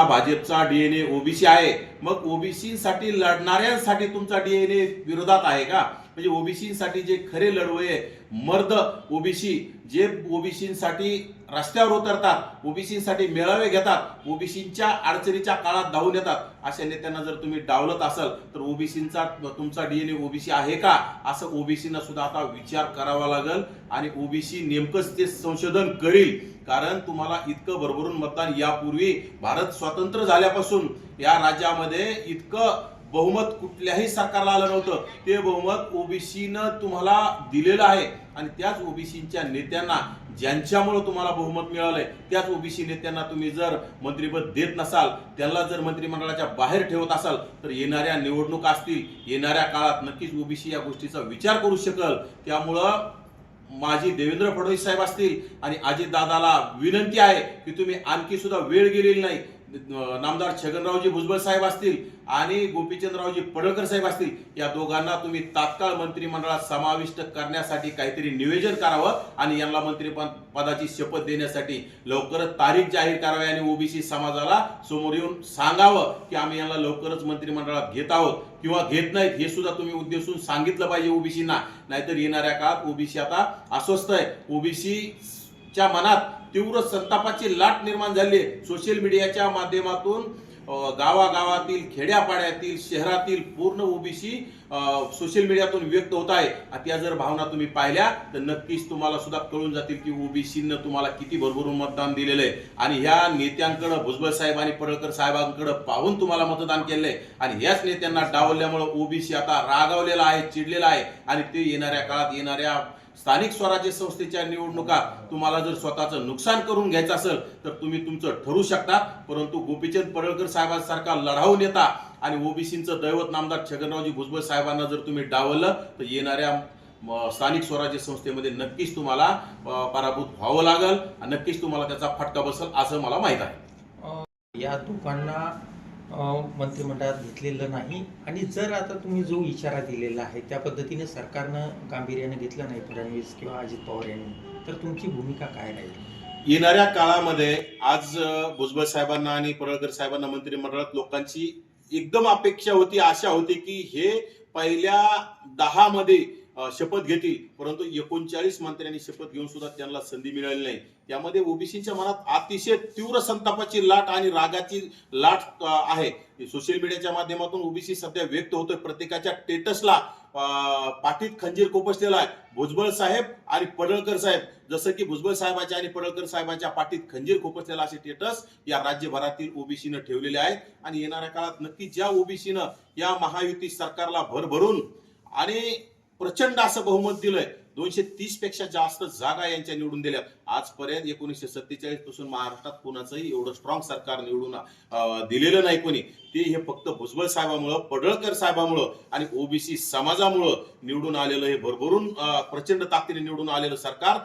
भाजपचा DNA OBC आहे, मग ओबीसीसाठी लढणाऱ्यांसाठी तुमचा डीएनए विरोधात आहे का? म्हणजे ओबीसीसाठी जे खरे लढवये मर्द ओबीसी, जे ओबीसीसाठी रस्त्यावर उतरतात, ओबीसीसाठी मेळावे घेतात, ओबीसीच्या अडचणीच्या काळात धावून येतात, अशा नेत्यांना जर तुम्ही डावलत असाल तर ओबीसीचा तुमचा डीएनए ओबीसी आहे का, असं ओबीसीना सुद्धा आता विचार करावा लागेल. आणि ओबीसी नेमकंच ते संशोधन करील, कारण तुम्हाला इतकं भरभरून मतदान यापूर्वी भारत स्वतंत्र झाल्यापासून या राज्यामध्ये इतकं बहुमत कुठल्याही सरकारला आलं नव्हतं. ते बहुमत ओबीसीनं तुम्हाला दिलेलं आहे. आणि त्याच ओबीसीच्या नेत्यांना, ज्यांच्यामुळे तुम्हाला बहुमत मिळालंय, त्याच ओबीसी नेत्यांना तुम्ही जर मंत्रिपद देत नसाल, त्यांना जर मंत्रिमंडळाच्या बाहेर ठेवत असाल, तर येणाऱ्या निवडणुका असतील, येणाऱ्या काळात नक्कीच ओबीसी या गोष्टीचा विचार करू शकेल. त्यामुळं माझी देवेंद्र फडणवीस साहेब असतील आणि अजितदादाला विनंती आहे की तुम्ही आणखी सुद्धा वेळ गेलेली नाही. नामदार छगनरावजी भुजबळ साहेब असतील आणि गोपीचंदरावजी पडळकर साहेब असतील, या दोघांना तुम्ही तात्काळ मंत्रिमंडळात समाविष्ट करण्यासाठी काहीतरी नियोजन करावं आणि यांना मंत्रिपदाची शपथ देण्यासाठी लवकरच तारीख जाहीर करावी आणि ओबीसी समाजाला समोर येऊन सांगावं की आम्ही यांना लवकरच मंत्रिमंडळात घेत आहोत किंवा घेत नाहीत, हे सुद्धा तुम्ही उद्देशून सांगितलं पाहिजे ओबीसीना. नाहीतर येणाऱ्या काळात ओबीसी आता अस्वस्थ आहे. ओबीसीच्या मनात तीव्र संतापाची लाट निर्माण झाली आहे. सोशल मीडियाच्या माध्यमातून गावागावातील, खेड्यापाड्यातील, शहरातील पूर्ण ओबीसी सोशल मीडियातून व्यक्त होत आहे. त्या जर भावना तुम्ही पाहिल्या तर नक्कीच तुम्हाला सुद्धा कळून जातील की ओबीसीनं तुम्हाला किती भरभरून मतदान दिलेलं आहे. आणि ह्या नेत्यांकडे, भुजबळ साहेब आणि पडळकर साहेबांकडे पाहून तुम्हाला मतदान केलंय. आणि याच नेत्यांना डावलल्यामुळे ओबीसी आता रागावलेला आहे, चिडलेला आहे. आणि ते येणाऱ्या काळात येणाऱ्या स्थानिक स्वराज्य संस्थेच्या निवडणुका तुम्हाला जर स्वतःचं नुकसान करून घ्यायचं असेल तर तुम्ही तुमचं ठरवू शकता. परंतु गोपीचंद पडळकर साहेबांसारखा लढाऊ नेता आणि ओबीसीचं दैवत नामदार छगनरावजी भुजबळ साहेबांना जर तुम्ही डावललं तर येणाऱ्या स्थानिक स्वराज्य संस्थेमध्ये नक्कीच तुम्हाला पराभूत व्हावं लागेल आणि नक्कीच तुम्हाला त्याचा फटका बसेल असं मला माहित आहे. या दोघांना मंत्रिमंडळात घेतलेलं नाही. आणि जर आता तुम्ही जो इशारा दिलेला आहे त्या पद्धतीने सरकारनं गांभीर्याने घेतलं नाही, फडणवीस किंवा अजित पवार यांनी, तर तुमची भूमिका काय राहील? येणाऱ्या काळामध्ये आज भुजबळ साहेबांना आणि पडळकर साहेबांना मंत्रिमंडळात लोकांची एकदम अपेक्षा होती, आशा होती की हे पहिल्या 10 मध्ये शपथ घेतील. परंतु 39 मंत्र्यांनी शपथ घेऊन सुद्धा त्यांना संधी मिळाली नाही. त्यामध्ये ओबीसीच्या मनात अतिशय तीव्र संतापाची लाट आणि रागाची लाट आहे. सोशल मीडियाच्या माध्यमातून ओबीसी सध्या व्यक्त होतोय. प्रत्येकाच्या स्टेटसला पाठीत खंजीर खोपसलेला आहे. भुजबळ साहेब आणि पडळकर साहेब, जसं की भुजबळ साहेबांच्या आणि पडळकर साहेबांच्या पाठीत खंजीर खोपसलेला असे स्टेटस या राज्यभरातील ओबीसीनं ठेवलेले आहेत. आणि येणाऱ्या काळात नक्की ज्या ओबीसीनं या महायुती सरकारला भरभरून आणि प्रचंड असं बहुमत दिलंय, 230 पेक्षा जास्त जागा यांच्या निवडून दिल्या आजपर्यंत. 1947 पासून महाराष्ट्रात कोणाचंही एवढं स्ट्रॉंग सरकार निवडून दिलेलं नाही कोणी. ते हे फक्त भुजबळ साहेबांमुळं, पडळकर साहेबांमुळं आणि ओबीसी समाजामुळं निवडून आलेलं, हे भरभरून प्रचंड ताकदीने निवडून आलेलं सरकार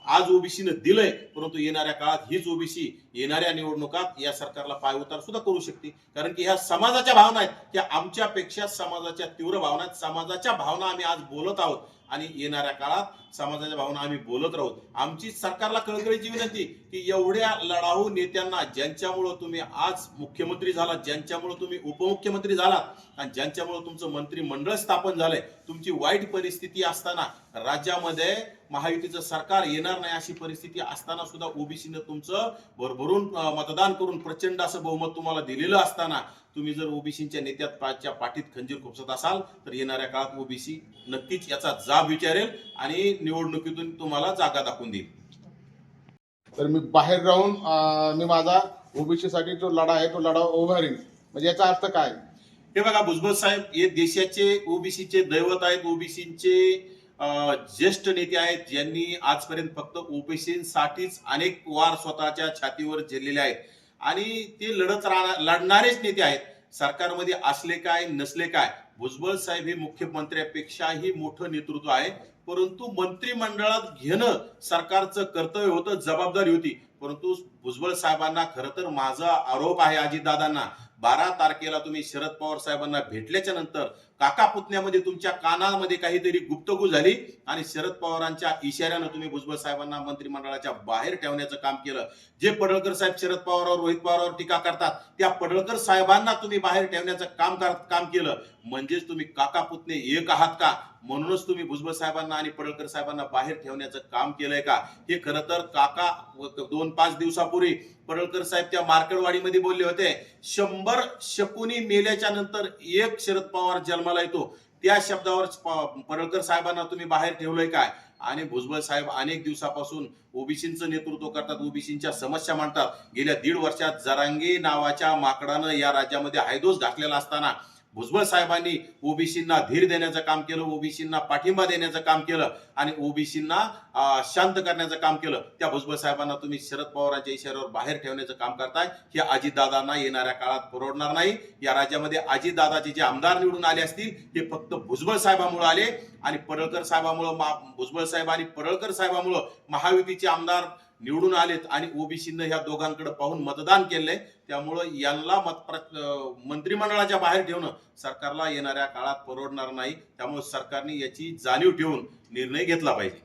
आज ओबीसीनं दिलंय. परंतु येणाऱ्या काळात हीच ओबीसी येणाऱ्या निवडणुकात या सरकारला पायउतार सुद्धा करू शकते. कारण की ह्या समाजाच्या भावना आहेत, त्या आमच्यापेक्षा समाजाच्या तीव्र भावना आहेत. समाजाच्या भावना आम्ही आज बोलत आहोत आणि येणाऱ्या काळात समाजाच्या भावना आम्ही बोलत राहू. आमची सरकारला कळकळीची विनंती की एवढ्या लढाऊ नेत्यांना, ज्यांच्यामुळे तुम्ही आज मुख्यमंत्री झालात, ज्यांच्यामुळे तुम्ही उपमुख्यमंत्री झालात आणि ज्यांच्यामुळे तुमचं मंत्रिमंडळ स्थापन झालंय, तुमची वाईट परिस्थिती असताना, राज्यामध्ये महायुतीचं सरकार येणार नाही अशी परिस्थिती असताना सुद्धा ओबीसीनं तुमचं भरभरून मतदान करून प्रचंड असं बहुमत तुम्हाला दिलेलं असताना तुम्ही जर ओबीसीच्या नेत्याच्या पाठीत खंजीर खुपसत असाल तर येणाऱ्या काळात ओबीसी नक्कीच याचा जाब विचारेल आणि निवडणुकीतून तुम्हाला जागा दाखवून देईल. तर मी बाहेर राहून मी माझा ओबीसी साठी जो लढा आहे तो लढा उभारीन. म्हणजे याचा अर्थ काय? हे बघा, भुजबळ साहेब हे देशाचे ओबीसीचे दैवत आहेत, ओबीसीचे ज्येष्ठ नेते आहेत, ज्यांनी आजपर्यंत फक्त ओबीसीसाठीच अनेक वार स्वतःच्या छातीवर झेललेले आहेत आणि ते लढणारेच नेते आहेत. सरकारमध्ये असले काय नसले काय, भुजबळ साहेब हे मुख्यमंत्र्यापेक्षाही मोठं नेतृत्व आहे. परंतु मंत्रिमंडळात घेणं सरकारचं कर्तव्य होतं, जबाबदारी होती. परंतु भुजबळ साहेबांना, खरं तर माझा आरोप आहे अजितदादांना, 12 तारखेला तुम्ही शरद पवार साहेबांना भेटल्याच्या नंतर काका पुतण्यामध्ये तुमच्या कानामध्ये काहीतरी गुप्तगू झाली आणि शरद पवारांच्या इशाऱ्यानं तुम्ही भुजबळ साहेबांना मंत्रिमंडळाच्या बाहेर ठेवण्याचं काम केलं. जे पडळकर साहेब शरद पवारांवर रोहित पवारांवर टीका करतात त्या पडळकर साहेबांना तुम्ही बाहेर ठेवण्याचं काम केलं. म्हणजेच तुम्ही काका पुतणे एक आहात का? म्हणूनच तुम्ही भुजबळ साहेबांना आणि पडळकर साहेबांना बाहेर ठेवण्याचं काम केलंय का? हे खरं तर काका 2-5 दिवसापूर्वी पडळकर साहेब त्या मार्केटवाडीमध्ये बोलले होते, 100 शकुनी मेल्याच्या नंतर एक शरद पवार जन्माला येतो. त्या शब्दावर पडळकर साहेबांना तुम्ही बाहेर ठेवलंय काय? आणि भुजबळ साहेब अनेक दिवसापासून ओबीसींचं नेतृत्व करतात, ओबीसींच्या समस्या मांडतात. गेल्या 1.5 वर्षात जरांगे नावाच्या माकडानं या राज्यामध्ये हायदोस घातलेला असताना भुजबळ साहेबांनी ओबीसींना धीर देण्याचं काम केलं, ओबीसींना पाठिंबा देण्याचं काम केलं आणि ओबीसींना शांत करण्याचं काम केलं. त्या भुजबळ साहेबांना तुम्ही शरद पवारांच्या इशाऱ्यावर बाहेर ठेवण्याचं काम करताय. हे अजितदादांना येणाऱ्या काळात परवडणार नाही. या राज्यामध्ये अजितदादाचे जे आमदार निवडून आले असतील ते फक्त भुजबळ साहेबांमुळे आले आणि पडळकर साहेबांमुळे, भुजबळ साहेब आणि पडळकर साहेबांमुळे महायुतीचे आमदार निवडून आलेत आणि ओबीसीनं ह्या दोघांकडे पाहून मतदान केलंय. त्यामुळं यांना मंत्रिमंडळाच्या बाहेर ठेवणं सरकारला येणाऱ्या काळात परवडणार नाही. त्यामुळे सरकारने याची जाणीव ठेवून निर्णय घेतला पाहिजे.